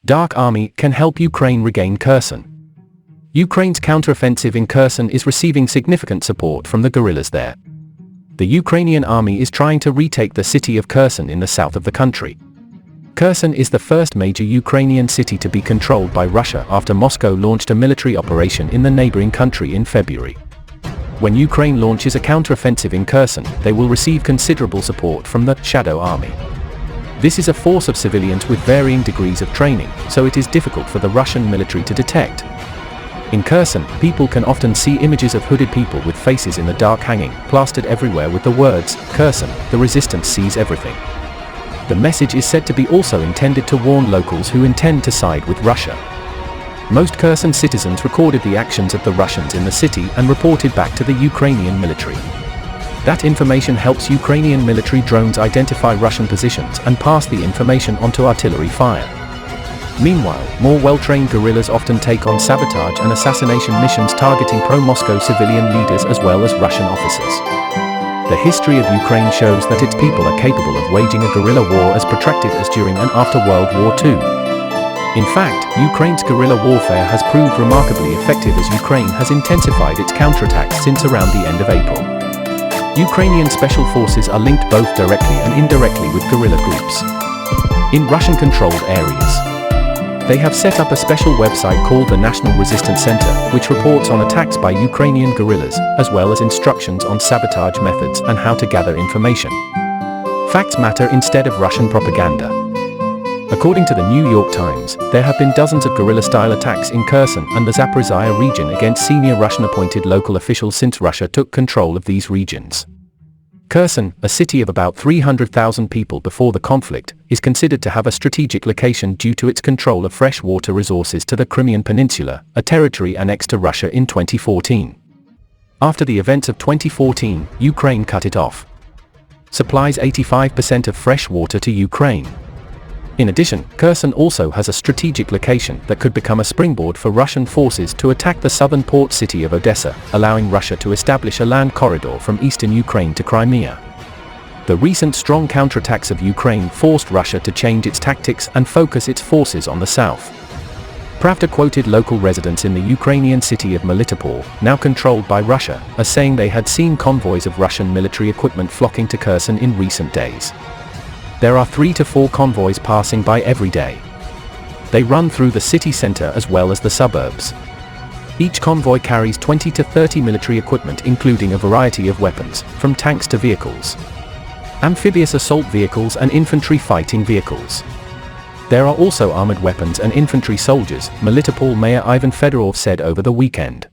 Dark Army can help Ukraine regain Kherson. Ukraine's counteroffensive in Kherson is receiving significant support from the guerrillas there. The Ukrainian army is trying to retake the city of Kherson in the south of the country. Kherson is the first major Ukrainian city to be controlled by Russia after Moscow launched a military operation in the neighboring country in February. When Ukraine launches a counteroffensive in Kherson, they will receive considerable support from the Shadow Army. This is a force of civilians with varying degrees of training, so it is difficult for the Russian military to detect. In Kherson, people can often see images of hooded people with faces in the dark hanging, plastered everywhere with the words, "Kherson, the resistance sees everything." The message is said to be also intended to warn locals who intend to side with Russia. Most Kherson citizens recorded the actions of the Russians in the city and reported back to the Ukrainian military. That information helps Ukrainian military drones identify Russian positions and pass the information onto artillery fire. Meanwhile, more well-trained guerrillas often take on sabotage and assassination missions targeting pro-Moscow civilian leaders as well as Russian officers. The history of Ukraine shows that its people are capable of waging a guerrilla war as protracted as during and after World War II. In fact, Ukraine's guerrilla warfare has proved remarkably effective as Ukraine has intensified its counterattacks since around the end of April. Ukrainian special forces are linked both directly and indirectly with guerrilla groups in Russian-controlled areas. They have set up a special website called the National Resistance Center, which reports on attacks by Ukrainian guerrillas, as well as instructions on sabotage methods and how to gather information. Facts matter instead of Russian propaganda. According to the New York Times, there have been dozens of guerrilla-style attacks in Kherson and the Zaporizhzhia region against senior Russian-appointed local officials since Russia took control of these regions. Kherson, a city of about 300,000 people before the conflict, is considered to have a strategic location due to its control of fresh water resources to the Crimean Peninsula, a territory annexed to Russia in 2014. After the events of 2014, Ukraine cut it off. Supplies 85% of fresh water to Ukraine. In addition, Kherson also has a strategic location that could become a springboard for Russian forces to attack the southern port city of Odessa, allowing Russia to establish a land corridor from eastern Ukraine to Crimea. The recent strong counterattacks of Ukraine forced Russia to change its tactics and focus its forces on the south. Pravda quoted local residents in the Ukrainian city of Melitopol, now controlled by Russia, as saying they had seen convoys of Russian military equipment flocking to Kherson in recent days. There are 3 to 4 convoys passing by every day. They run through the city center as well as the suburbs. Each convoy carries 20 to 30 military equipment including a variety of weapons, from tanks to vehicles, amphibious assault vehicles and infantry fighting vehicles. There are also armored weapons and infantry soldiers, Melitopol Mayor Ivan Fedorov said over the weekend.